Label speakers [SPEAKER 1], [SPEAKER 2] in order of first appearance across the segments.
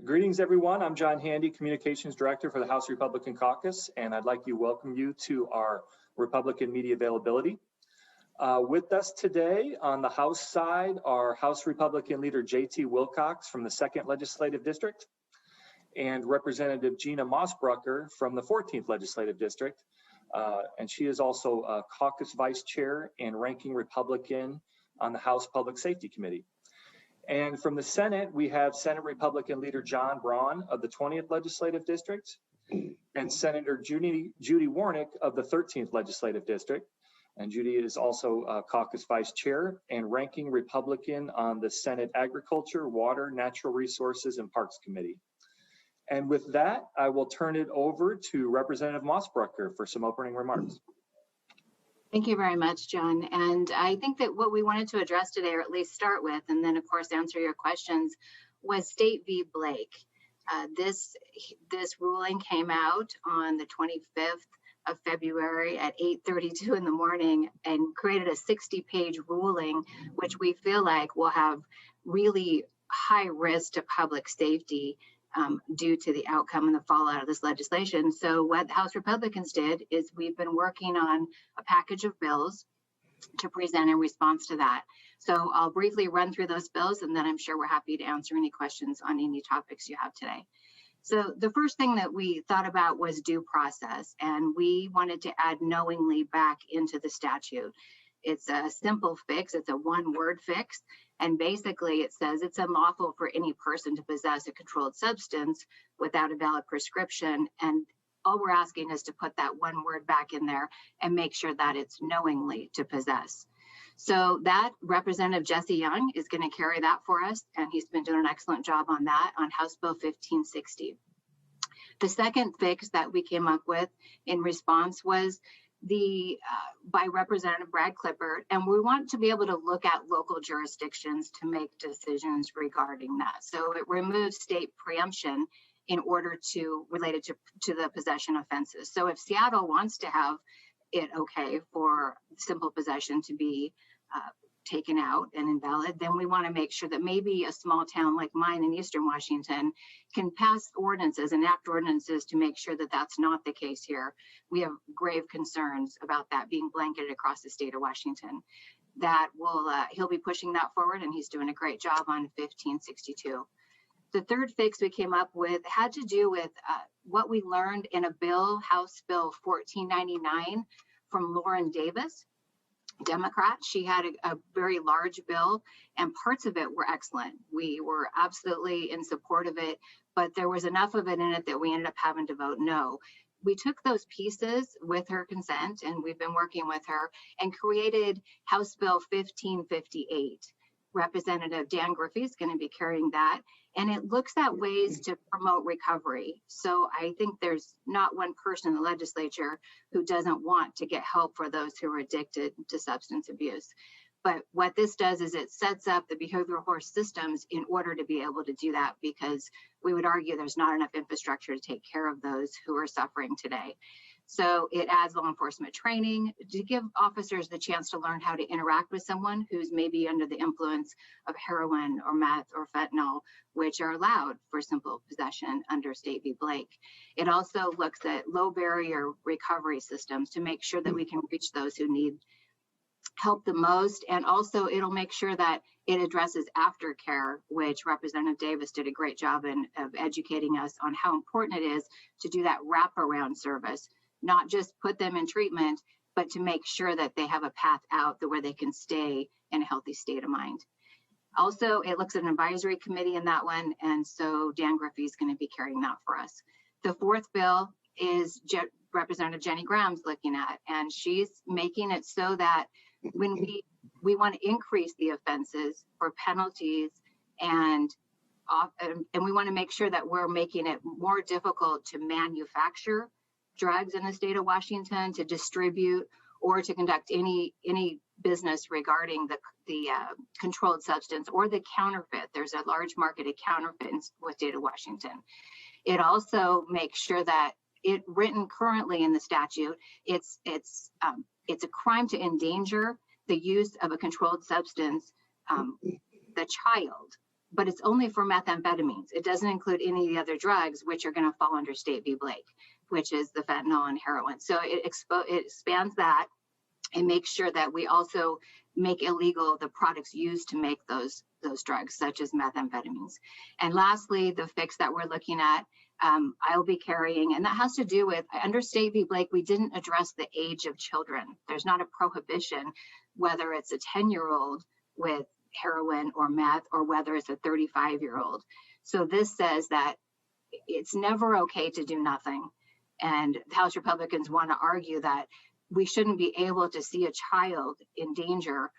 [SPEAKER 1] Greetings, everyone. I'm John Handy, Communications Director for the House Republican Caucus, and I'd like to welcome you to our Republican Media Availability. With us today on the House side are House Republican Leader J.T. Wilcox from the 2nd Legislative District and Representative Gina Mossbrucker from the 14th Legislative District. And she is also a Caucus Vice Chair and Ranking Republican on the House Public Safety Committee. And from the Senate, we have Senate Republican Leader John Braun of the 20th Legislative District and Senator Judy Warnick of the 13th Legislative District. And Judy is also a Caucus Vice Chair and Ranking Republican on the Senate Agriculture, Water, Natural Resources, and Parks Committee. And with that, I will turn it over to Representative Mossbrucker for some opening remarks.
[SPEAKER 2] Thank you very much, John. And I think that what we wanted to address today, or at least start with, and then of course answer your questions, was State v. Blake. This ruling came out on the 25th of February at 8:32 in the morning and created a 60-page ruling, which we feel like will have really high risk to public safety due to the outcome and the fallout of this legislation. So what House Republicans did is we've been working on a package of bills to present in response to that. So I'll briefly run through those bills, and then I'm sure we're happy to answer any questions on any topics you have today. So the first thing that we thought about was due process, and we wanted to add knowingly back into the statute. It's a simple fix. It's a one-word fix. And basically it says it's unlawful for any person to possess a controlled substance without a valid prescription. And all we're asking is to put that one word back in there and make sure that it's knowingly to possess. So that Representative Jesse Young is going to carry that for us. And he's been doing an excellent job on that on House Bill 1560. The second fix that we came up with in response was by Representative Brad Clippert, and we want to be able to look at local jurisdictions to make decisions regarding that. So it removes state preemption in order to related to the possession offenses. So if Seattle wants to have it okay for simple possession to be taken out and invalid, then we want to make sure that maybe a small town like mine in Eastern Washington can pass ordinances, enact ordinances to make sure that that's not the case here. We have grave concerns about that being blanketed across the state of Washington. That will, he'll be pushing that forward, and he's doing a great job on 1562. The third fix we came up with had to do with what we learned in a bill, House Bill 1499 from Lauren Davis, Democrat. She had a very large bill, and parts of it were excellent. We were absolutely in support of it, but there was enough of it in it that we ended up having to vote no. We took those pieces with her consent, and we've been working with her, and created House Bill 1558. Representative Dan Griffey is going to be carrying that, and it looks at ways to promote recovery. So I think there's not one person in the legislature who doesn't want to get help for those who are addicted to substance abuse. But what this does is it sets up the behavioral health systems in order to be able to do that, because we would argue there's not enough infrastructure to take care of those who are suffering today. So it adds law enforcement training to give officers the chance to learn how to interact with someone who's maybe under the influence of heroin or meth or fentanyl, which are allowed for simple possession under State v. Blake. It also looks at low barrier recovery systems to make sure that we can reach those who need help the most. And also it'll make sure that it addresses aftercare, which Representative Davis did a great job of educating us on how important it is to do that wraparound service. Not just put them in treatment, but to make sure that they have a path out where they can stay in a healthy state of mind. Also, it looks at an advisory committee in that one, and so Dan Griffey is going to be carrying that for us. The fourth bill is Representative Jenny Graham's looking at, and she's making it so that when we want to increase the offenses for penalties and we want to make sure that we're making it more difficult to manufacture drugs in the state of Washington, to distribute or to conduct any business regarding the controlled substance or the counterfeit. There's a large market of counterfeit in the state of Washington. It also makes sure that it written currently in the statute, it's a crime to endanger the use of a controlled substance, the child, but it's only for methamphetamines. It doesn't include any of the other drugs, which are going to fall under State v. Blake, which is the fentanyl and heroin. So it expands that and makes sure that we also make illegal the products used to make those drugs, such as methamphetamines. And lastly, the fix that we're looking at, I'll be carrying, and that has to do with, under State v. Blake, we didn't address the age of children. There's not a prohibition, whether it's a 10-year-old with heroin or meth, or whether it's a 35-year-old. So this says that it's never okay to do nothing. And the House Republicans want to argue that we shouldn't be able to see a child in danger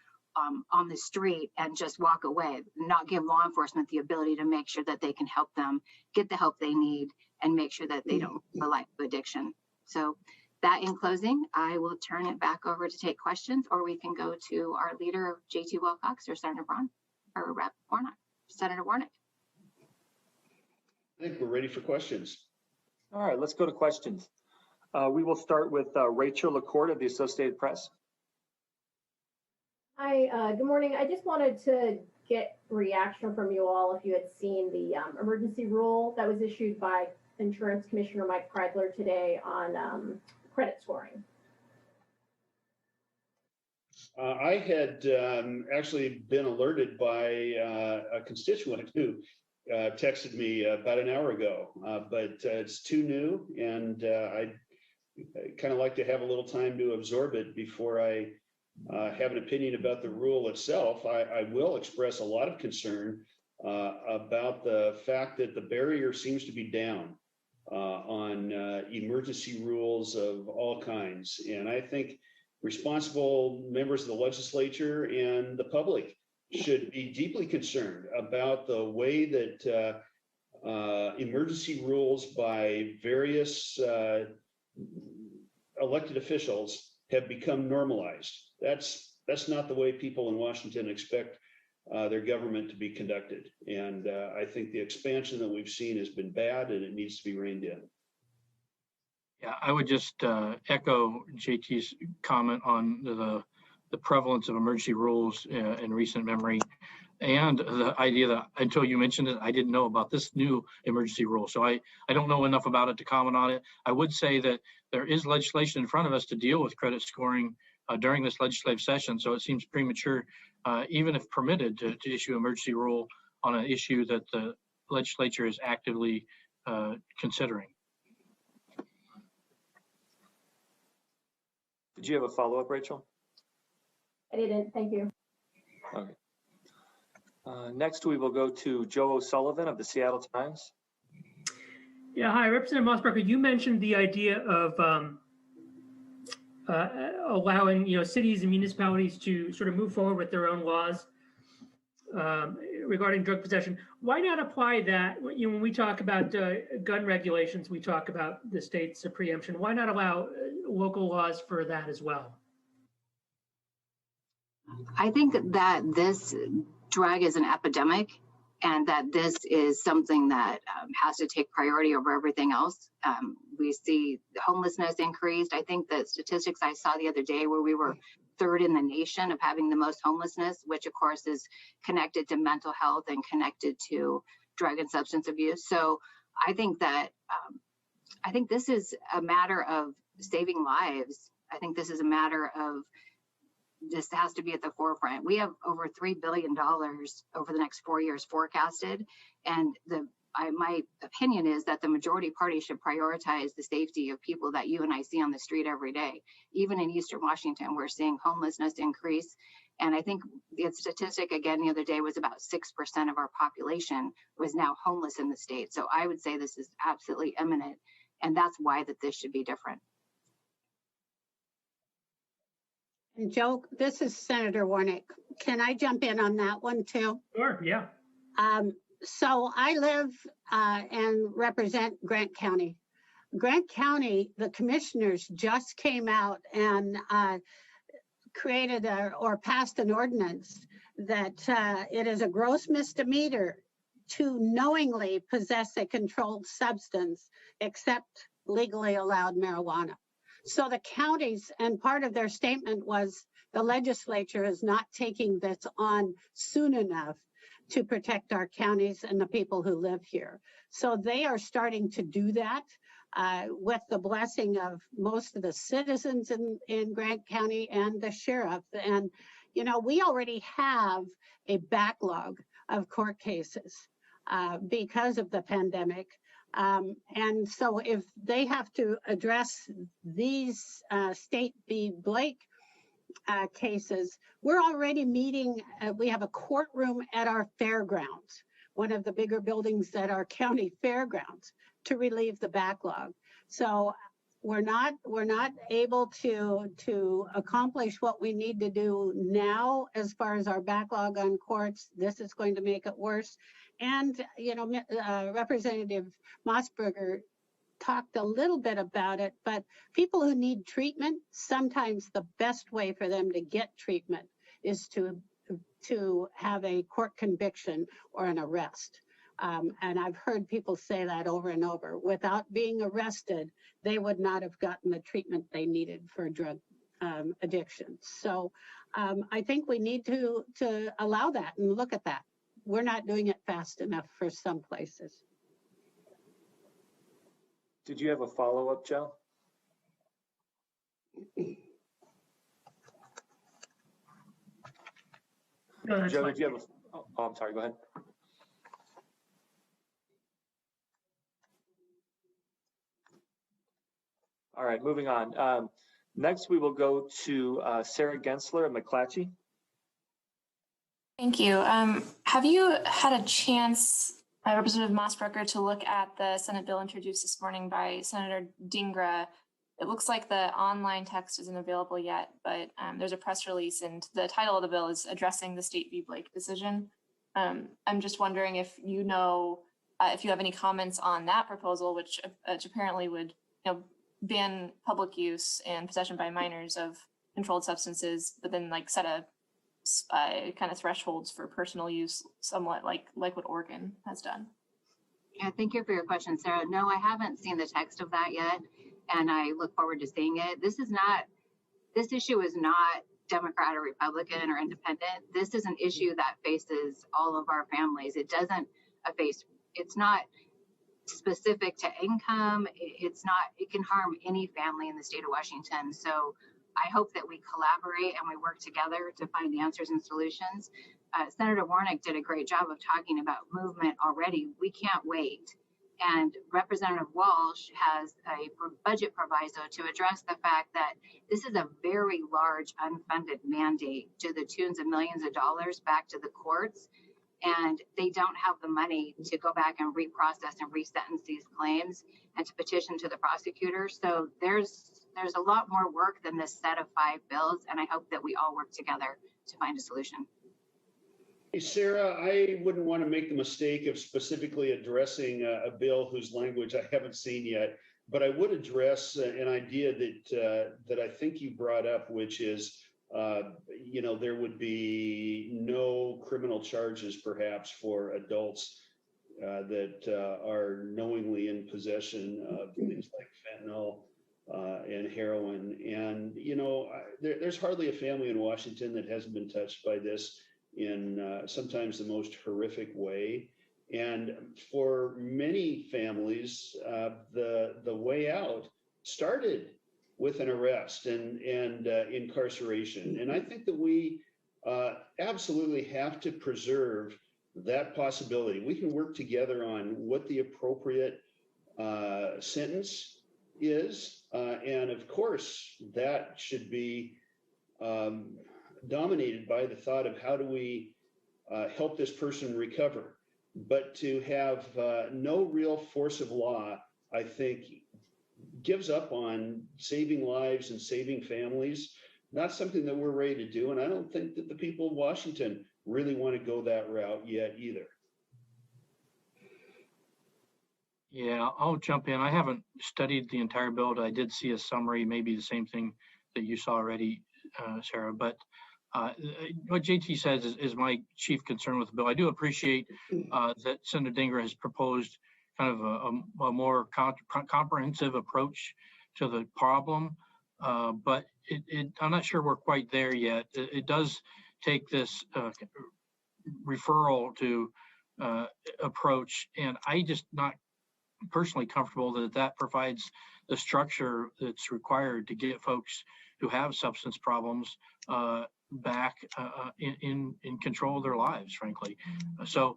[SPEAKER 2] on the street and just walk away, not give law enforcement the ability to make sure that they can help them get the help they need and make sure that they don't have a life of addiction. So that, in closing, I will turn it back over to take questions, or we can go to our leader, JT Wilcox, or Senator Braun, or Rep. Warnock, Senator Warnock.
[SPEAKER 3] I think we're ready for questions.
[SPEAKER 1] All right, let's go to questions. We will start with Rachel LaCourte of the Associated Press.
[SPEAKER 4] Hi, good morning. I just wanted to get reaction from you all if you had seen the emergency rule that was issued by Insurance Commissioner Mike Kreidler today on credit scoring.
[SPEAKER 3] I had actually been alerted by a constituent who texted me about an hour ago, but it's too new, and I kind of like to have a little time to absorb it before I have an opinion about the rule itself. I will express a lot of concern about the fact that the barrier seems to be down on emergency rules of all kinds. And I think responsible members of the legislature and the public should be deeply concerned about the way that emergency rules by various elected officials have become normalized. That's not the way people in Washington expect their government to be conducted. And I think the expansion that we've seen has been bad, and it needs to be reined in.
[SPEAKER 5] Yeah, I would just echo JT's comment on the prevalence of emergency rules in recent memory, and the idea that until you mentioned it, I didn't know about this new emergency rule. So I don't know enough about it to comment on it. I would say that there is legislation in front of us to deal with credit scoring during this legislative session. So it seems premature, even if permitted, to issue emergency rule on an issue that the legislature is actively considering.
[SPEAKER 1] Did you have a follow-up, Rachel?
[SPEAKER 4] I didn't, thank you.
[SPEAKER 1] Okay. Next, we will go to Joe O'Sullivan of the Seattle Times.
[SPEAKER 6] Yeah, hi, Representative Mossberger. You mentioned the idea of allowing cities and municipalities to sort of move forward with their own laws regarding drug possession. Why not apply that when we talk about gun regulations? We talk about the state's preemption. Why not allow local laws for that as well?
[SPEAKER 2] I think that this drug is an epidemic, and that this is something that has to take priority over everything else. We see homelessness increased. I think the statistics I saw the other day where we were third in the nation of having the most homelessness, which of course is connected to mental health and connected to drug and substance abuse. So I think that I think this is a matter of saving lives. I think this is a matter of this has to be at the forefront. We have over $3 billion over the next 4 years forecasted. And my opinion is that the majority party should prioritize the safety of people that you and I see on the street every day. Even in Eastern Washington, we're seeing homelessness increase. And I think the statistic again the other day was about 6% of our population was now homeless in the state. So I would say this is absolutely imminent. And that's why that this should be different.
[SPEAKER 7] And Joe, this is Senator Warnock. Can I jump in on that one too?
[SPEAKER 6] Sure, yeah.
[SPEAKER 7] So I live and represent Grant County. Grant County, the commissioners just came out and created or passed an ordinance that it is a gross misdemeanor to knowingly possess a controlled substance except legally allowed marijuana. So the counties, and part of their statement was the legislature is not taking this on soon enough to protect our counties and the people who live here. So they are starting to do that with the blessing of most of the citizens in Grant County and the sheriff. And, you know, we already have a backlog of court cases because of the pandemic. And so if they have to address these State v. Blake cases, we're already meeting, we have a courtroom at our fairgrounds, one of the bigger buildings at our county fairgrounds, to relieve the backlog. So we're not able to accomplish what we need to do now as far as our backlog on courts. This is going to make it worse. And, you know, Representative Mossberger talked a little bit about it, but people who need treatment, sometimes the best way for them to get treatment is to have a court conviction or an arrest. And I've heard people say that over and over. Without being arrested, they would not have gotten the treatment they needed for drug addiction. So I think we need to allow that and look at that. We're not doing it fast enough for some places.
[SPEAKER 1] Did you have a follow-up, Joe?
[SPEAKER 6] No, that's
[SPEAKER 1] Joe,
[SPEAKER 6] fine.
[SPEAKER 1] did you have a, oh, I'm sorry, go ahead. All right, moving on. Next, we will go to Sarah Gensler of McClatchy.
[SPEAKER 8] Thank you. Have you had a chance, Representative Mossberger, to look at the Senate bill introduced this morning by Senator Dingra? It looks like the online text isn't available yet, but there's a press release, and the title of the bill is addressing the State v. Blake decision. I'm just wondering if you know, if you have any comments on that proposal, which apparently would, ban public use and possession by minors of controlled substances, but then like set a kind of thresholds for personal use, somewhat like what Oregon has done.
[SPEAKER 2] Yeah, thank you for your question, Sarah. No, I haven't seen the text of that yet, and I look forward to seeing it. This issue is not Democrat or Republican or independent. This is an issue that faces all of our families. It doesn't it's not specific to income. It can harm any family in the state of Washington. So I hope that we collaborate and we work together to find answers and solutions. Senator Warnock did a great job of talking about movement already. We can't wait. And Representative Walsh has a budget proviso to address the fact that this is a very large unfunded mandate to the tunes of millions of dollars back to the courts. And they don't have the money to go back and reprocess and resentence these claims and to petition to the prosecutor. So there's a lot more work than this set of 5 bills, and I hope that we all work together to find a solution.
[SPEAKER 3] Hey, Sarah, I wouldn't want to make the mistake of specifically addressing a bill whose language I haven't seen yet, but I would address an idea that I think you brought up, which is there would be no criminal charges perhaps for adults that are knowingly in possession of things like fentanyl and heroin. And, there's hardly a family in Washington that hasn't been touched by this in sometimes the most horrific way. And for many families, the way out started with an arrest and incarceration. And I think that we absolutely have to preserve that possibility. We can work together on what the appropriate sentence is. And of course, that should be dominated by the thought of how do we help this person recover. But to have no real force of law, I think, gives up on saving lives and saving families. Not something that we're ready to do. And I don't think that the people of Washington really want to go that route yet either.
[SPEAKER 5] Yeah, I'll jump in. I haven't studied the entire bill. I did see a summary, maybe the same thing that you saw already, Sarah. But what JT says is my chief concern with the bill. I do appreciate that Senator Dingra has proposed kind of a more comprehensive approach to the problem, but I'm not sure we're quite there yet. It does take this referral to approach, and I just not personally comfortable that provides the structure that's required to get folks who have substance problems back in control of their lives, frankly. So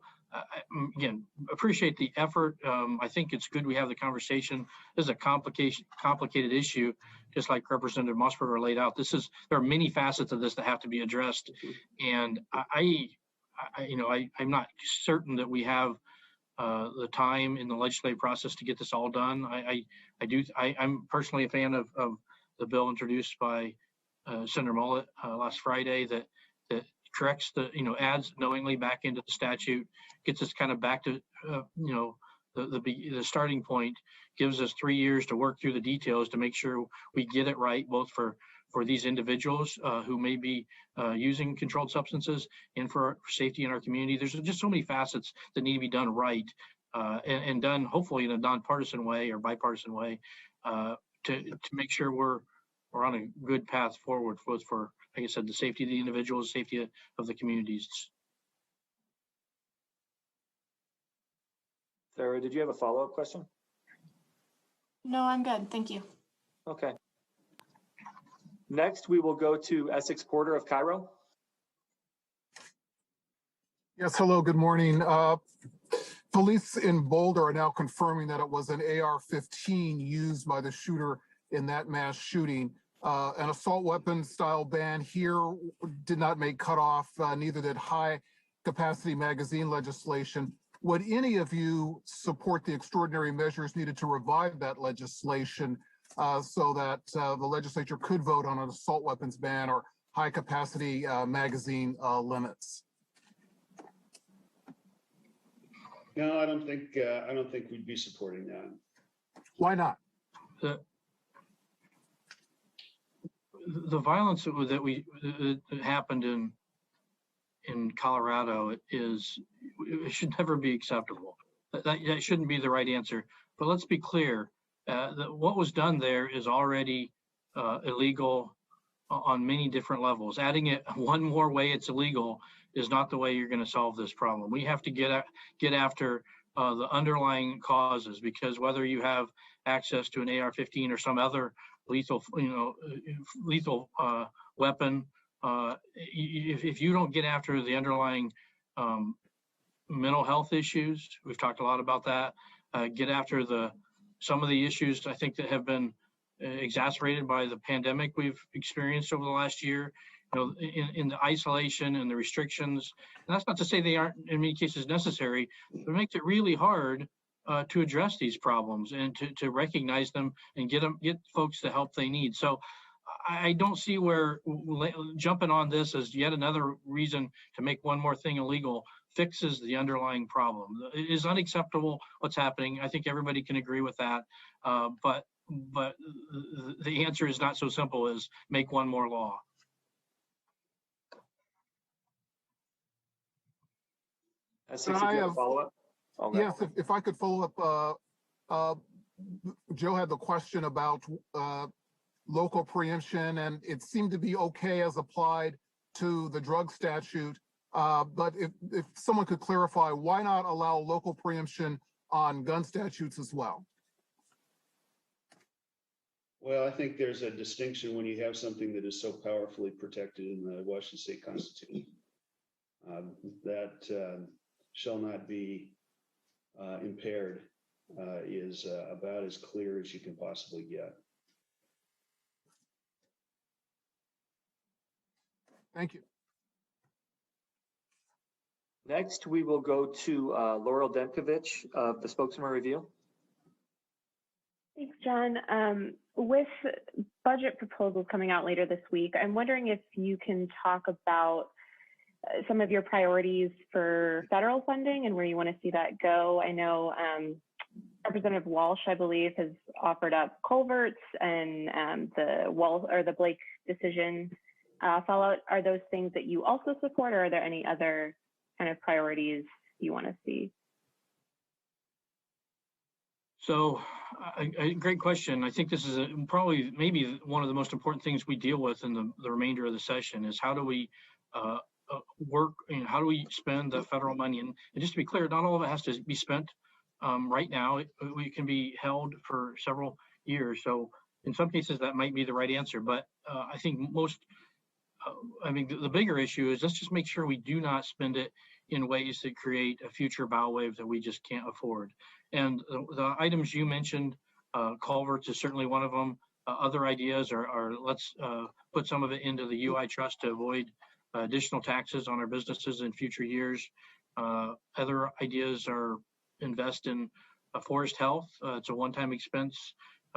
[SPEAKER 5] again, appreciate the effort. I think it's good we have the conversation. This is a complicated issue, just like Representative Mossberger laid out. There are many facets of this that have to be addressed, and I'm not certain that we have the time in the legislative process to get this all done. I'm personally a fan of the bill introduced by Senator Mullet last Friday that corrects adds knowingly back into the statute, gets us kind of back to the starting point, gives us 3 years to work through the details to make sure we get it right, both for these individuals who may be using controlled substances and for safety in our community. There's just so many facets that need to be done right and done hopefully in a nonpartisan way or bipartisan way to make sure we're on a good path forward, both for, like I said, the safety of the individuals, safety of the communities.
[SPEAKER 1] Sarah, did you have a follow-up question?
[SPEAKER 8] No, I'm good. Thank you.
[SPEAKER 1] Okay. Next, we will go to Essex Porter of Cairo.
[SPEAKER 9] Yes, hello, good morning. Police in Boulder are now confirming that it was an AR-15 used by the shooter in that mass shooting. An assault weapon style ban here did not make cutoff, neither did high capacity magazine legislation. Would any of you support the extraordinary measures needed to revive that legislation so that the legislature could vote on an assault weapons ban or high capacity magazine limits?
[SPEAKER 3] No, I don't think we'd be supporting that.
[SPEAKER 9] Why not?
[SPEAKER 5] The violence that happened in Colorado it should never be acceptable. That shouldn't be the right answer. But let's be clear, that what was done there is already illegal on many different levels. Adding it one more way it's illegal is not the way you're going to solve this problem. We have to get after the underlying causes, because whether you have access to an AR-15 or some other lethal weapon, if you don't get after the underlying mental health issues, we've talked a lot about that, get after some of the issues I think that have been exacerbated by the pandemic we've experienced over the last year, in the isolation and the restrictions. And that's not to say they aren't in many cases necessary, but it makes it really hard to address these problems and to recognize them and get folks the help they need. So I don't see where jumping on this as yet another reason to make one more thing illegal fixes the underlying problem. It is unacceptable what's happening. I think everybody can agree with that. But the answer is not so simple as make one more law.
[SPEAKER 1] Essex, did you have a follow-up? Okay.
[SPEAKER 9] Yes, if I could follow up, Joe had the question about local preemption, and it seemed to be okay as applied to the drug statute. But if someone could clarify, why not allow local preemption on gun statutes as well?
[SPEAKER 3] Well, I think there's a distinction when you have something that is so powerfully protected in the Washington State Constitution that shall not be impaired is about as clear as you can possibly get.
[SPEAKER 9] Thank you.
[SPEAKER 1] Next, we will go to Laurel Demkovich of the Spokesman Review.
[SPEAKER 10] Thanks, John. With budget proposals coming out later this week, I'm wondering if you can talk about some of your priorities for federal funding and where you want to see that go. I know Representative Walsh, I believe, has offered up culverts and the Blake decision fallout. Are those things that you also support, or are there any other kind of priorities you want to see?
[SPEAKER 5] So, a great question. I think this is maybe one of the most important things we deal with in the remainder of the session is how do we work, how do we spend the federal money? And just to be clear, not all of it has to be spent right now. It can be held for several years. So in some cases that might be the right answer, but I think the bigger issue is let's just make sure we do not spend it in ways that create a future bow wave that we just can't afford. And the items you mentioned, culverts is certainly one of them. Other ideas are let's put some of it into the UI trust to avoid additional taxes on our businesses in future years. Other ideas are invest in forest health. It's a one-time expense.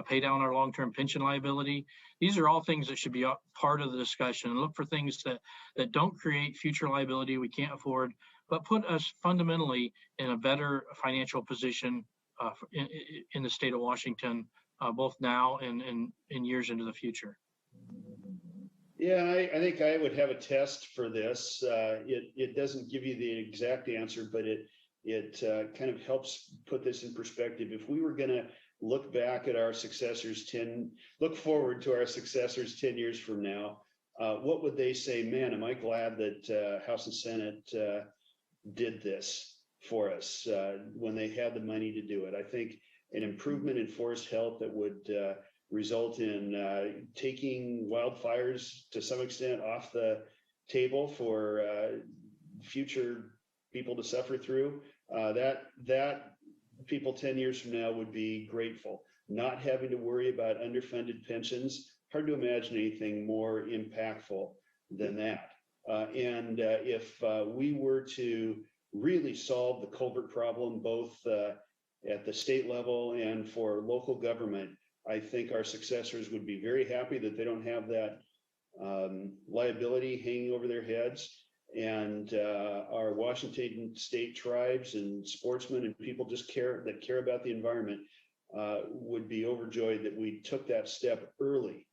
[SPEAKER 5] Pay down our long-term pension liability. These are all things that should be part of the discussion. Look for things that don't create future liability we can't afford, but put us fundamentally in a better financial position in the state of Washington, both now and in years into the future.
[SPEAKER 3] Yeah, I think I would have a test for this. It doesn't give you the exact answer, but it kind of helps put this in perspective. If we were going to look back at our successors look forward to our successors 10 years from now, what would they say? Man, am I glad that House and Senate did this for us when they had the money to do it. I think an improvement in forest health that would result in taking wildfires to some extent off the table for future people to suffer through, that people 10 years from now would be grateful. Not having to worry about underfunded pensions, hard to imagine anything more impactful than that. And if we were to really solve the culvert problem, both at the state level and for local government, I think our successors would be very happy that they don't have that liability hanging over their heads. And our Washington state tribes and sportsmen and people that care about the environment would be overjoyed that we took that step early.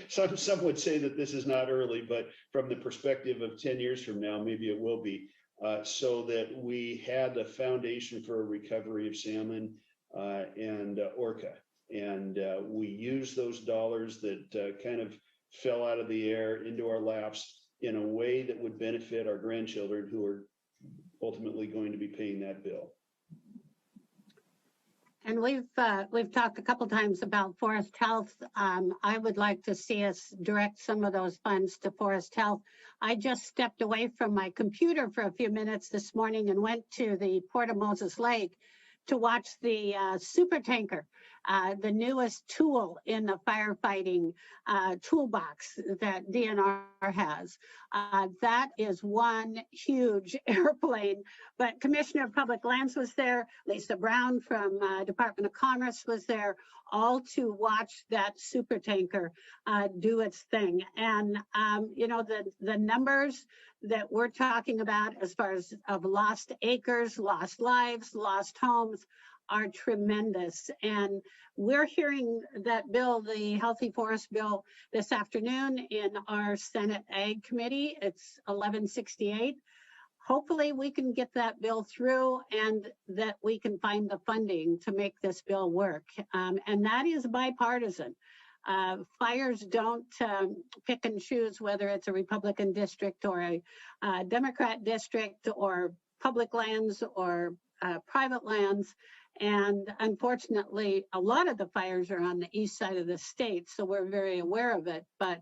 [SPEAKER 3] Some would say that this is not early, but from the perspective of 10 years from now, maybe it will be, so that we had a foundation for a recovery of salmon and orca. And we use those dollars that kind of fell out of the air into our laps in a way that would benefit our grandchildren who are ultimately going to be paying that bill.
[SPEAKER 7] And we've talked a couple times about forest health. I would like to see us direct some of those funds to forest health. I just stepped away from my computer for a few minutes this morning and went to the Port of Moses Lake to watch the super tanker, the newest tool in the firefighting toolbox that DNR has. That is one huge airplane, but Commissioner of Public Lands was there, Lisa Brown from Department of Commerce was there, all to watch that super tanker do its thing. And, you know, the numbers that we're talking about as far as of lost acres, lost lives, lost homes are tremendous. And we're hearing that bill, the Healthy Forest Bill, this afternoon in our Senate Ag Committee. It's 1168. Hopefully we can get that bill through and that we can find the funding to make this bill work. And that is bipartisan. Fires don't pick and choose whether it's a Republican district or a Democrat district or public lands or private lands. And unfortunately, a lot of the fires are on the east side of the state, so we're very aware of it. But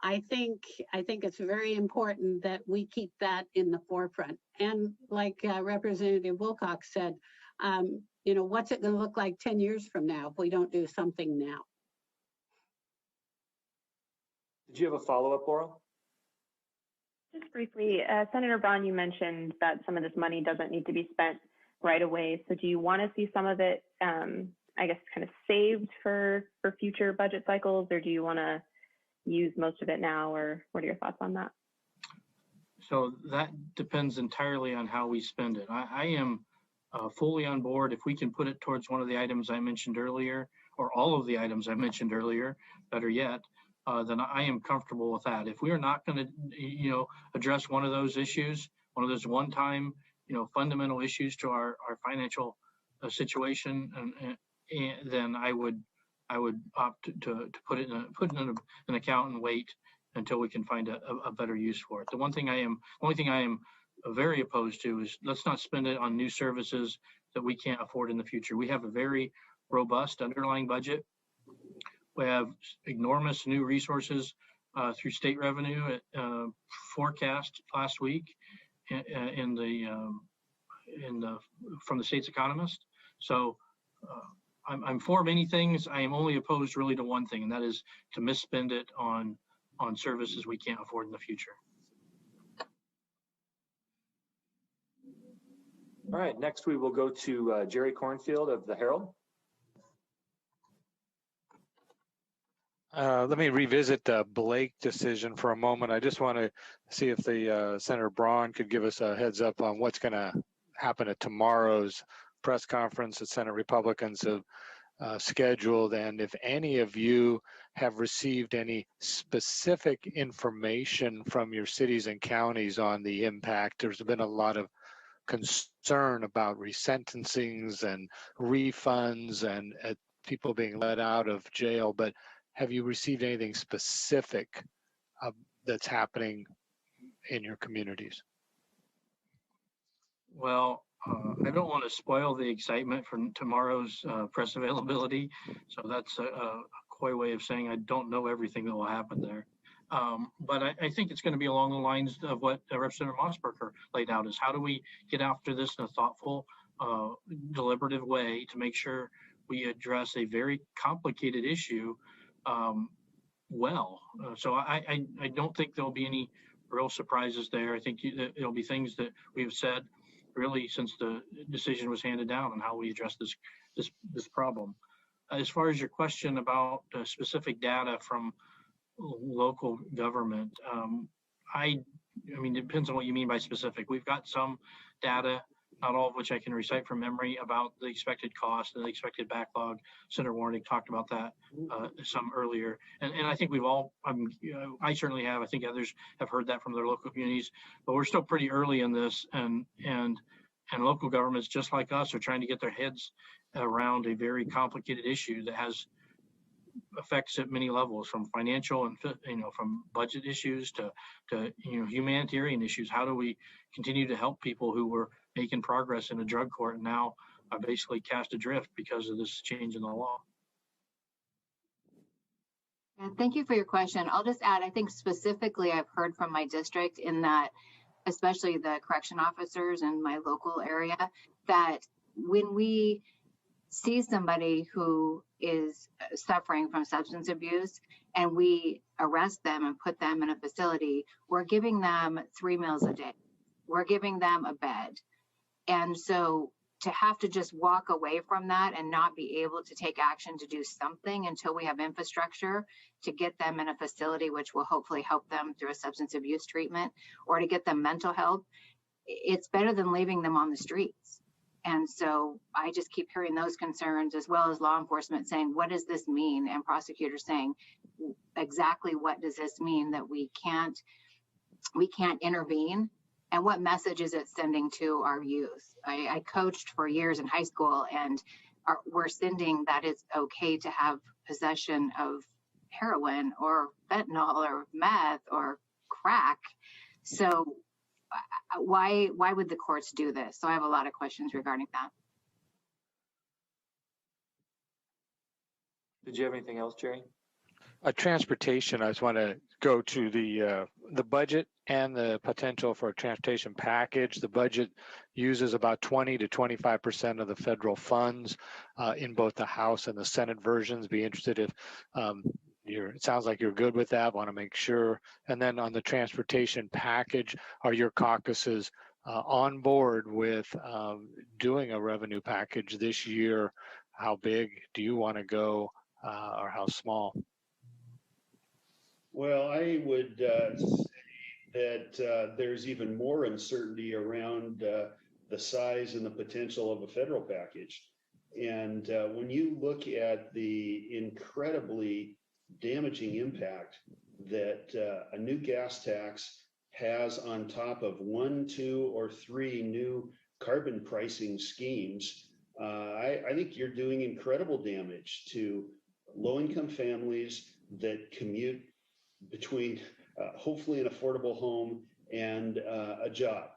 [SPEAKER 7] I think it's very important that we keep that in the forefront. And like Representative Wilcox said, you know, what's it going to look like 10 years from now if we don't do something now?
[SPEAKER 1] Did you have a follow-up, Laura?
[SPEAKER 10] Just briefly, Senator Braun, you mentioned that some of this money doesn't need to be spent right away. So do you want to see some of it, I guess, kind of saved for future budget cycles, or do you want to use most of it now, or what are your thoughts on that?
[SPEAKER 5] So that depends entirely on how we spend it. I am fully on board if we can put it towards one of the items I mentioned earlier, or all of the items I mentioned earlier, better yet, then I am comfortable with that. If we are not going to, you know, address one of those issues, one of those one-time, you know, fundamental issues to our financial situation, and then I would opt to put it in an account and wait until we can find a better use for it. The only thing I am very opposed to is let's not spend it on new services that we can't afford in the future. We have a very robust underlying budget. We have enormous new resources through state revenue forecast last week from the state's economist. So I'm for many things. I am only opposed really to one thing, and that is to misspend it on services we can't afford in the future.
[SPEAKER 1] All right, next we will go to Jerry Cornfield of the Herald.
[SPEAKER 11] Let me revisit the Blake decision for a moment. I just want to see if the Senator Braun could give us a heads up on what's going to happen at tomorrow's press conference that Senate Republicans have scheduled, and if any of you have received any specific information from your cities and counties on the impact. There's been a lot of concern about resentencings and refunds and people being let out of jail, but have you received anything specific that's happening in your communities?
[SPEAKER 5] Well, I don't want to spoil the excitement for tomorrow's press availability. So that's a coy way of saying I don't know everything that will happen there. But I think it's going to be along the lines of what Representative Mossberger laid out, is how do we get after this in a thoughtful, deliberative way to make sure we address a very complicated issue well. So I don't think there'll be any real surprises there. I think it'll be things that we've said really since the decision was handed down on how we address this problem. As far as your question about specific data from local government, I mean, it depends on what you mean by specific. We've got some data, not all of which I can recite from memory, about the expected cost and the expected backlog. Senator Warnick talked about that some earlier. And I think we've all, I certainly have, I think others have heard that from their local communities, but we're still pretty early in this, and local governments, just like us, are trying to get their heads around a very complicated issue that has effects at many levels, from financial and from budget issues to humanitarian issues. How do we continue to help people who were making progress in a drug court and now are basically cast adrift because of this change in the law?
[SPEAKER 2] Thank you for your question. I'll just add, I think specifically I've heard from my district in that, especially the correction officers in my local area, that when we see somebody who is suffering from substance abuse and we arrest them and put them in a facility, we're giving them 3 meals a day. We're giving them a bed. And so to have to just walk away from that and not be able to take action to do something until we have infrastructure to get them in a facility, which will hopefully help them through a substance abuse treatment, or to get them mental help, it's better than leaving them on the streets. And so I just keep hearing those concerns, as well as law enforcement saying, what does this mean? And prosecutors saying, exactly what does this mean that we can't intervene? And what message is it sending to our youth? I coached for years in high school, and we're sending that it's okay to have possession of heroin or fentanyl or meth or crack. So why would the courts do this? So I have a lot of questions regarding that.
[SPEAKER 1] Did you have anything else, Jerry?
[SPEAKER 11] Transportation, I just want to go to the budget and the potential for a transportation package. The budget uses about 20 to 25% of the federal funds in both the House and the Senate versions. Be interested if it sounds like you're good with that. Want to make sure. And then on the transportation package, are your caucuses on board with doing a revenue package this year? How big do you want to go, or how small?
[SPEAKER 3] Well, I would say that there's even more uncertainty around the size and the potential of a federal package. And when you look at the incredibly damaging impact that a new gas tax has on top of 1, 2, or 3 new carbon pricing schemes, I think you're doing incredible damage to low-income families that commute between hopefully an affordable home and a job.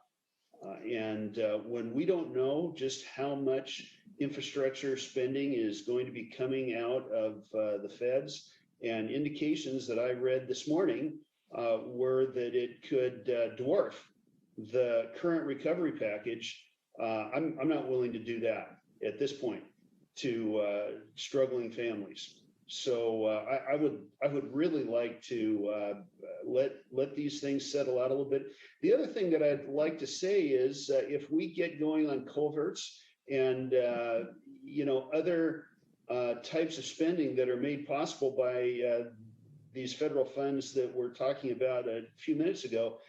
[SPEAKER 3] And when we don't know just how much infrastructure spending is going to be coming out of the feds, and indications that I read this morning were that it could dwarf the current recovery package, I'm not willing to do that at this point to struggling families. So I would really like to let these things settle out a little bit. The other thing that I'd like to say is if we get going on culverts and other types of spending that are made possible by these federal funds that we're talking about a few minutes ago,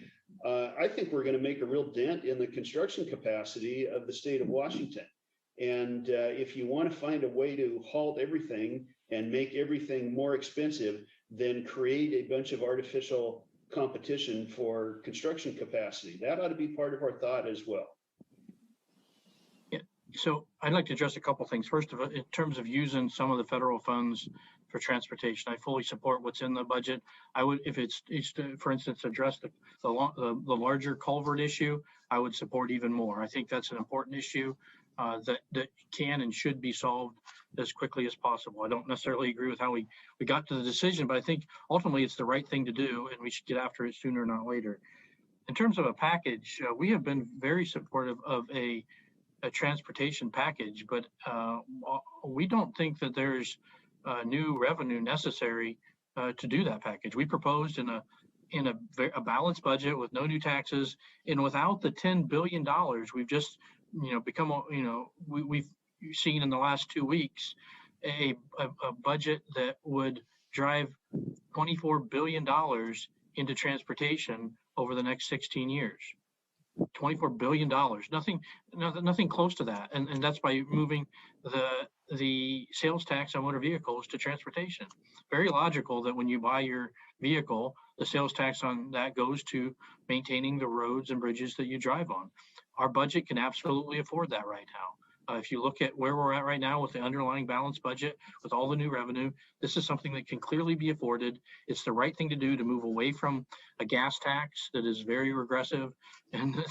[SPEAKER 3] I think we're going to make a real dent in the construction capacity of the state of Washington. And if you want to find a way to halt everything and make everything more expensive, then create a bunch of artificial competition for construction capacity. That ought to be part of our thought as well.
[SPEAKER 5] Yeah. So I'd like to address a couple things. First of all, in terms of using some of the federal funds for transportation, I fully support what's in the budget. I would, if it's to, for instance, address the larger culvert issue, I would support even more. I think that's an important issue that can and should be solved as quickly as possible. I don't necessarily agree with how we got to the decision, but I think ultimately it's the right thing to do, and we should get after it sooner, not later. In terms of a package, we have been very supportive of a transportation package, but we don't think that there's new revenue necessary to do that package. We proposed in a balanced budget with no new taxes and without the $10 billion we've just become, we've seen in the last 2 weeks a budget that would drive $24 billion into transportation over the next 16 years. $24 billion, nothing close to that. And that's by moving the sales tax on motor vehicles to transportation. Very logical that when you buy your vehicle, the sales tax on that goes to maintaining the roads and bridges that you drive on. Our budget can absolutely afford that right now. If you look at where we're at right now with the underlying balanced budget, with all the new revenue, this is something that can clearly be afforded. It's the right thing to do to move away from a gas tax that is very regressive. And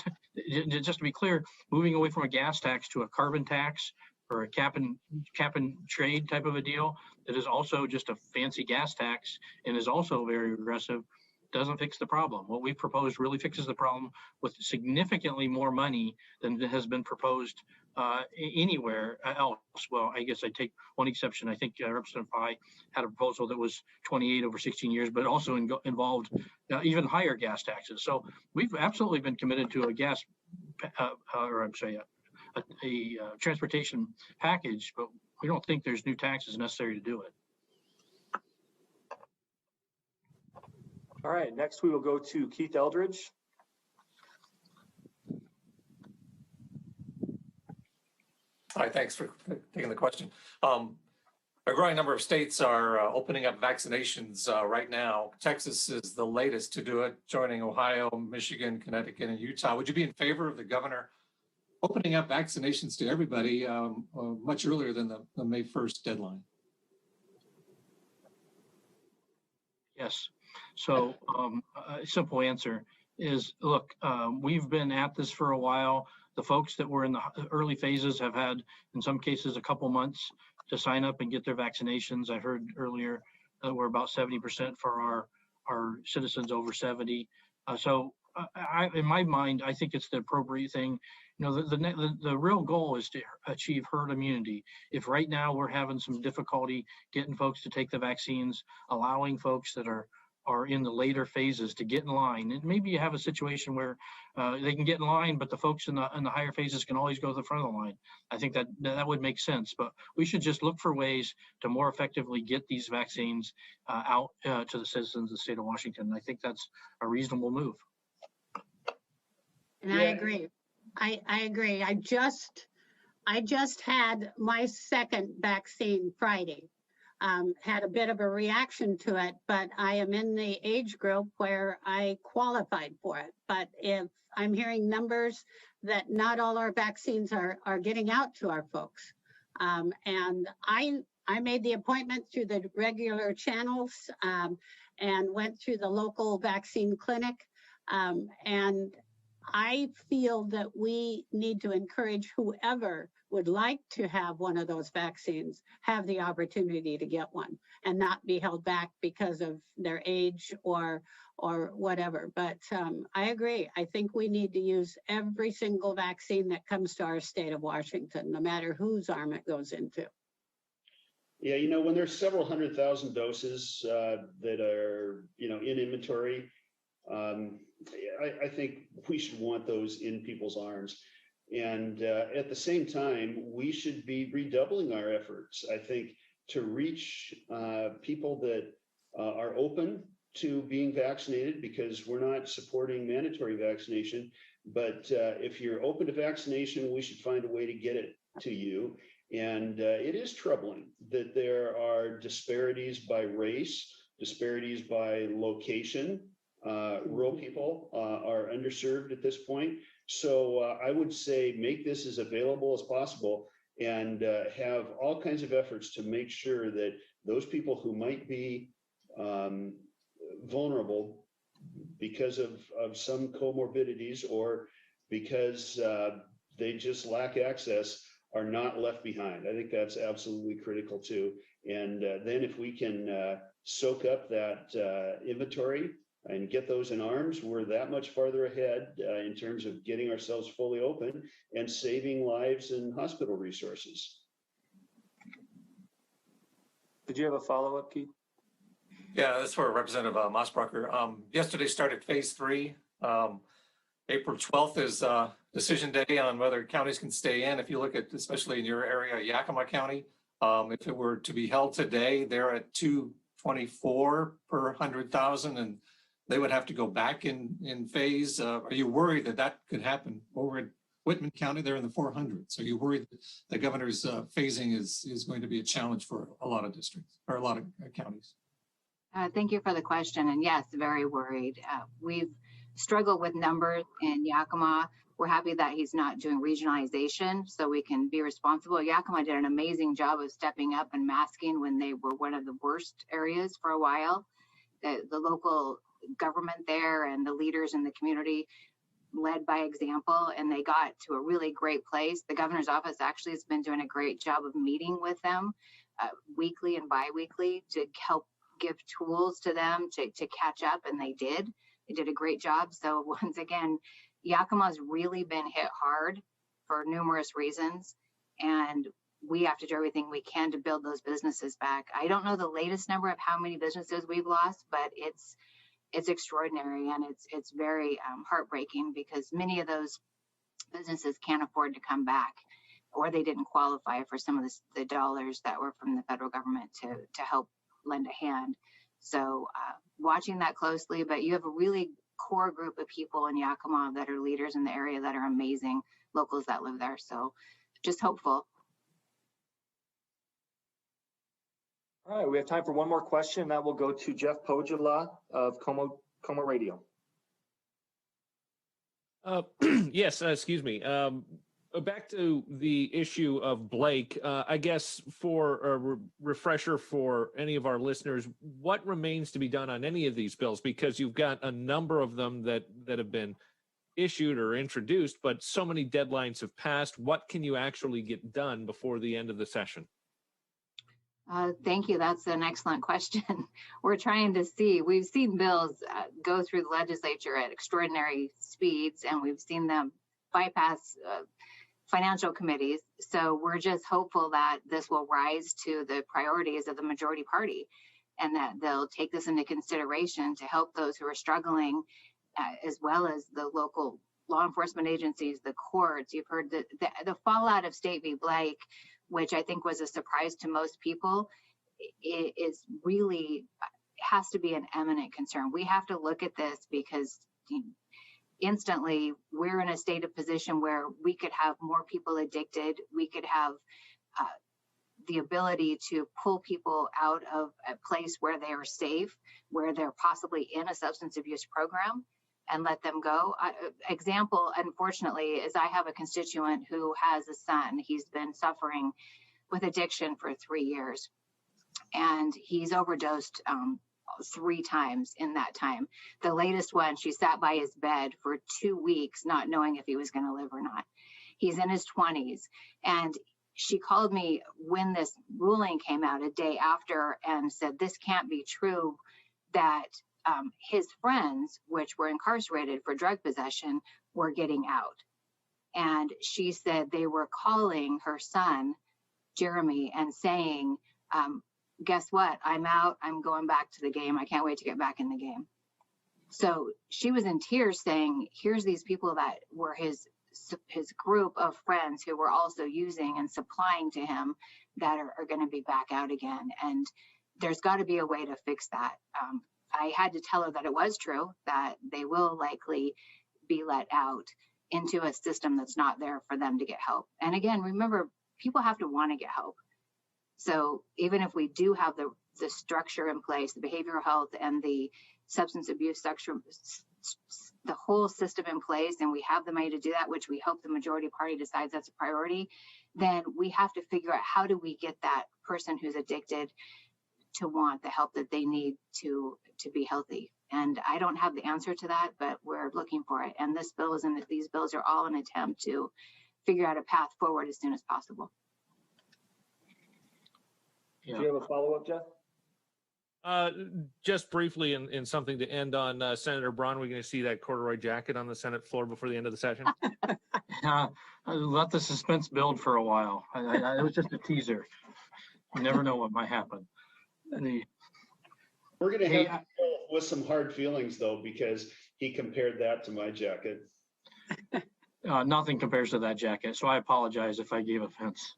[SPEAKER 5] just to be clear, moving away from a gas tax to a carbon tax or a cap and trade type of a deal that is also just a fancy gas tax and is also very regressive doesn't fix the problem. What we proposed really fixes the problem with significantly more money than has been proposed anywhere else. Well, I guess I take one exception. I think Representative Pai had a proposal that was 28 over 16 years, but also involved even higher gas taxes. So we've absolutely been committed to a transportation package, but we don't think there's new taxes necessary to do it.
[SPEAKER 1] All right, next we will go to Keith Eldridge.
[SPEAKER 12] Hi, thanks for taking the question. A growing number of states are opening up vaccinations right now. Texas is the latest to do it, joining Ohio, Michigan, Connecticut, and Utah. Would you be in favor of the governor opening up vaccinations to everybody much earlier than the May 1st deadline?
[SPEAKER 5] Yes. So a simple answer is, look, we've been at this for a while. The folks that were in the early phases have had, in some cases, a couple months to sign up and get their vaccinations. I heard earlier that we're about 70% for our citizens over 70. So in my mind, I think it's the appropriate thing. The real goal is to achieve herd immunity. If right now we're having some difficulty getting folks to take the vaccines, allowing folks that are in the later phases to get in line, and maybe you have a situation where they can get in line, but the folks in the higher phases can always go to the front of the line. I think that would make sense, but we should just look for ways to more effectively get these vaccines out to the citizens of the state of Washington. I think that's a reasonable move.
[SPEAKER 7] And I agree. I agree. I just had my second vaccine Friday. Had a bit of a reaction to it, but I am in the age group where I qualified for it. But if I'm hearing numbers that not all our vaccines are getting out to our folks, and I made the appointment through the regular channels and went through the local vaccine clinic. And I feel that we need to encourage whoever would like to have one of those vaccines have the opportunity to get one and not be held back because of their age or whatever. But I agree. I think we need to use every single vaccine that comes to our state of Washington, no matter whose arm it goes into.
[SPEAKER 3] Yeah, when there's several 100,000 doses that are, in inventory, I think we should want those in people's arms. And at the same time, we should be redoubling our efforts, I think, to reach people that are open to being vaccinated, because we're not supporting mandatory vaccination. But if you're open to vaccination, we should find a way to get it to you. And it is troubling that there are disparities by race, disparities by location. Rural people are underserved at this point. So I would say make this as available as possible and have all kinds of efforts to make sure that those people who might be vulnerable because of some comorbidities or because they just lack access are not left behind. I think that's absolutely critical too. And then if we can soak up that inventory and get those in arms, we're that much farther ahead in terms of getting ourselves fully open and saving lives and hospital resources.
[SPEAKER 1] Did you have a follow-up, Keith?
[SPEAKER 12] Yeah, that's for Representative Mossbrucker. Yesterday started phase 3. April 12th is decision day on whether counties can stay in. If you look at, especially in your area, Yakima County, if it were to be held today, they're at 224 per 100,000, and they would have to go back in phase. Are you worried that could happen over at Whitman County? They're in the 400s. So you worried that the governor's phasing is going to be a challenge for a lot of districts or a lot of counties?
[SPEAKER 2] Thank you for the question. And yes, very worried. We've struggled with numbers in Yakima. We're happy that he's not doing regionalization so we can be responsible. Yakima did an amazing job of stepping up and masking when they were one of the worst areas for a while. The local government there and the leaders in the community led by example, and they got to a really great place. The governor's office actually has been doing a great job of meeting with them weekly and bi-weekly to help give tools to them to catch up, and they did. They did a great job. So once again, Yakima's really been hit hard for numerous reasons, and we have to do everything we can to build those businesses back. I don't know the latest number of how many businesses we've lost, but it's extraordinary, and it's very heartbreaking because many of those businesses can't afford to come back, or they didn't qualify for some of the dollars that were from the federal government to help lend a hand. So watching that closely, but you have a really core group of people in Yakima that are leaders in the area that are amazing, locals that live there. So just hopeful.
[SPEAKER 1] All right, we have time for one more question. That will go to Jeff Pogula of Como Radio.
[SPEAKER 13] Yes, excuse me. Back to the issue of Blake, I guess for a refresher for any of our listeners, what remains to be done on any of these bills? Because you've got a number of them that have been issued or introduced, but so many deadlines have passed. What can you actually get done before the end of the session?
[SPEAKER 2] Thank you. That's an excellent question. We're trying to see, we've seen bills go through the legislature at extraordinary speeds, and we've seen them bypass financial committees. So we're just hopeful that this will rise to the priorities of the majority party and that they'll take this into consideration to help those who are struggling, as well as the local law enforcement agencies, the courts. You've heard the fallout of State v. Blake, which I think was a surprise to most people, is really has to be an eminent concern. We have to look at this because instantly we're in a state of position where we could have more people addicted. We could have the ability to pull people out of a place where they are safe, where they're possibly in a substance abuse program, and let them go. Example, unfortunately, is I have a constituent who has a son. He's been suffering with addiction for 3 years. And he's overdosed 3 times in that time. The latest one, she sat by his bed for 2 weeks, not knowing if he was going to live or not. He's in his 20s. And she called me when this ruling came out a day after and said, this can't be true, that his friends, which were incarcerated for drug possession, were getting out. And she said they were calling her son, Jeremy, and saying, guess what? I'm out. I'm going back to the game. I can't wait to get back in the game. So she was in tears saying, here's these people that were his group of friends who were also using and supplying to him that are going to be back out again. And there's got to be a way to fix that. I had to tell her that it was true, that they will likely be let out into a system that's not there for them to get help. And again, remember, people have to want to get help. So even if we do have the structure in place, the behavioral health and the substance abuse structure, the whole system in place, and we have the money to do that, which we hope the majority party decides that's a priority, then we have to figure out how do we get that person who's addicted to want the help that they need to be healthy. And I don't have the answer to that, but we're looking for it. And this bill is these bills are all an attempt to figure out a path forward as soon as possible.
[SPEAKER 1] Yeah. Do you have a follow-up, Jeff?
[SPEAKER 13] Just briefly, in something to end on, Senator Braun, we're going to see that corduroy jacket on the Senate floor before the end of the session.
[SPEAKER 5] Let the suspense build for a while. It was just a teaser. You never know what might happen.
[SPEAKER 3] We're going to have with some hard feelings, though, because he compared that to my jacket.
[SPEAKER 5] Nothing compares to that jacket, so I apologize if I gave offense.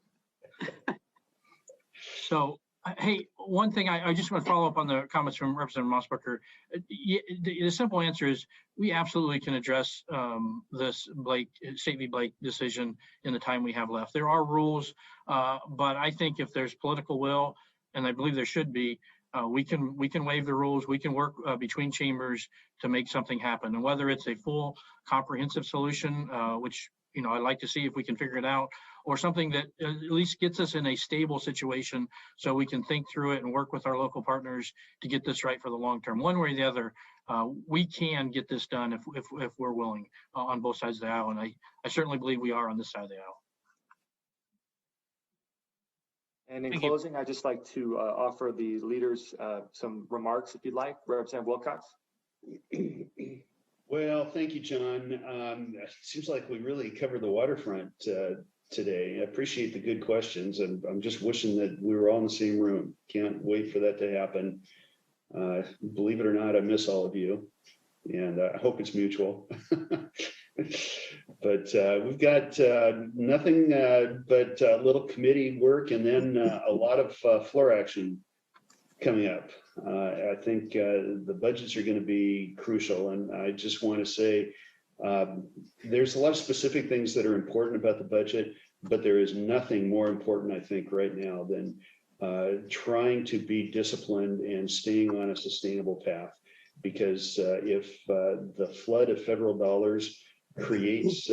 [SPEAKER 5] So, hey, one thing I just want to follow up on the comments from Representative Mossberger. The simple answer is we absolutely can address this State v. Blake decision in the time we have left. There are rules, but I think if there's political will, and I believe there should be, we can waive the rules. We can work between chambers to make something happen. And whether it's a full comprehensive solution, which I'd like to see if we can figure it out, or something that at least gets us in a stable situation so we can think through it and work with our local partners to get this right for the long term. One way or the other, we can get this done if we're willing on both sides of the aisle. And I certainly believe we are on this side of the aisle.
[SPEAKER 1] And in closing, I'd just like to offer the leaders some remarks, if you'd like. Representative Wilcox.
[SPEAKER 3] Well, thank you, John. It seems like we really covered the waterfront today. I appreciate the good questions, and I'm just wishing that we were all in the same room. Can't wait for that to happen. Believe it or not, I miss all of you, and I hope it's mutual. But we've got nothing but little committee work and then a lot of floor action coming up. I think the budgets are going to be crucial, and I just want to say there's a lot of specific things that are important about the budget, but there is nothing more important, I think, right now than trying to be disciplined and staying on a sustainable path. Because if the flood of federal dollars creates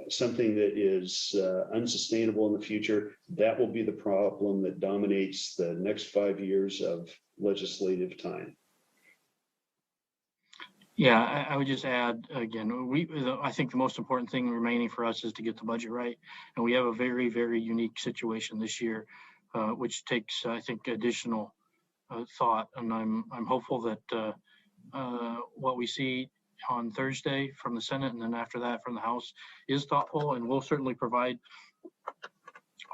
[SPEAKER 3] something that is unsustainable in the future, that will be the problem that dominates the next 5 years of legislative time.
[SPEAKER 5] Yeah, I would just add again, I think the most important thing remaining for us is to get the budget right. And we have a very, very unique situation this year, which takes, I think, additional thought. And I'm hopeful that what we see on Thursday from the Senate and then after that from the House is thoughtful, and we'll certainly provide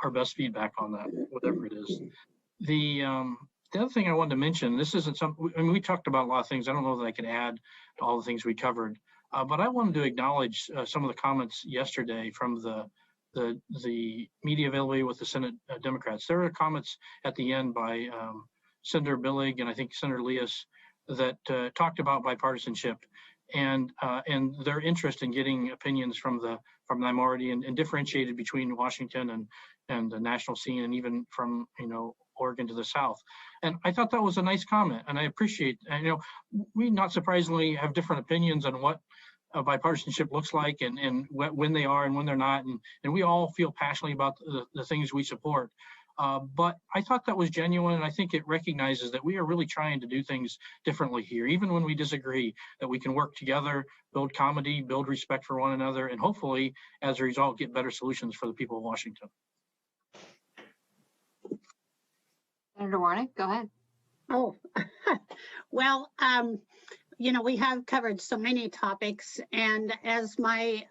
[SPEAKER 5] our best feedback on that, whatever it is. The other thing I wanted to mention, this isn't something, I mean, we talked about a lot of things. I don't know that I could add to all the things we covered, but I wanted to acknowledge some of the comments yesterday from the media availability with the Senate Democrats. There were comments at the end by Senator Billig and I think Senator Leas that talked about bipartisanship and their interest in getting opinions from the minority and differentiated between Washington and the national scene and even from Oregon to the South. And I thought that was a nice comment, and I appreciate. And we not surprisingly have different opinions on what bipartisanship looks like, and when they are and when they're not, and we all feel passionately about the things we support. But I thought that was genuine, and I think it recognizes that we are really trying to do things differently here, even when we disagree, that we can work together, build comedy, build respect for one another, and hopefully, as a result, get better solutions for the people of Washington.
[SPEAKER 2] Senator Warnick, go ahead.
[SPEAKER 7] Oh, well, we have covered so many topics, and as my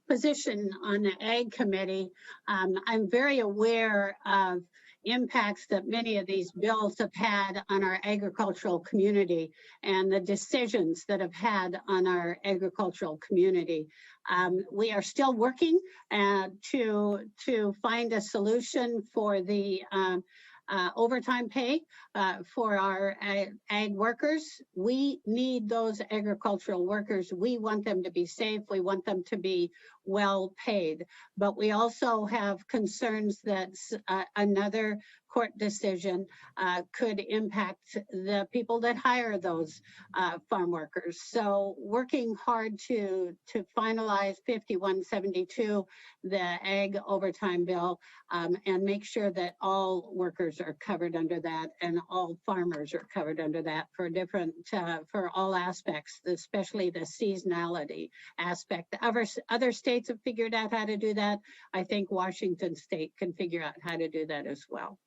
[SPEAKER 7] position on the Ag Committee, I'm very aware of impacts that many of these bills have had on our agricultural community and the decisions that have had on our agricultural community. We are still working to find a solution for the overtime pay for our ag workers. We need those agricultural workers. We want them to be safe. We want them to be well paid. But we also have concerns that another court decision could impact the people that hire those farm workers. So working hard to finalize 5172, the ag overtime bill, and make sure that all workers are covered under that and all farmers are covered under that for for all aspects, especially the seasonality aspect. Other states have figured out how to do that. I think Washington State can figure out how to do that as well.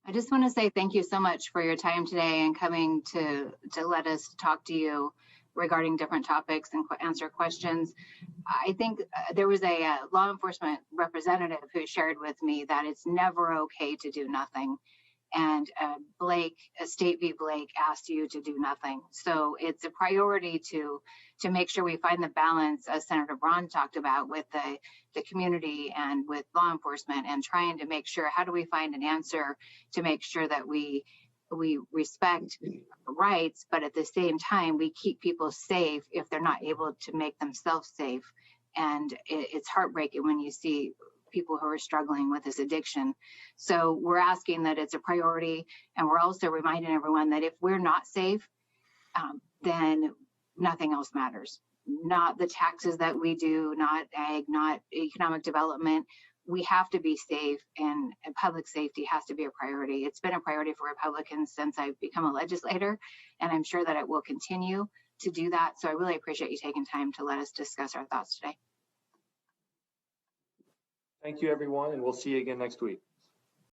[SPEAKER 2] I just want to say thank you so much for your time today and coming to let us talk to you regarding different topics and answer questions. I think there was a law enforcement representative who shared with me that it's never okay to do nothing. And State v. Blake asked you to do nothing. So it's a priority to make sure we find the balance, as Senator Braun talked about, with the community and with law enforcement, and trying to make sure, how do we find an answer to make sure that we respect rights, but at the same time, we keep people safe if they're not able to make themselves safe. And it's heartbreaking when you see people who are struggling with this addiction. So we're asking that it's a priority, and we're also reminding everyone that if we're not safe, then nothing else matters. Not the taxes that we do, not ag, not economic development. We have to be safe, and public safety has to be a priority. It's been a priority for Republicans since I've become a legislator, and I'm sure that it will continue to do that. So I really appreciate you taking time to let us discuss our thoughts today.
[SPEAKER 1] Thank you, everyone, and we'll see you again next week.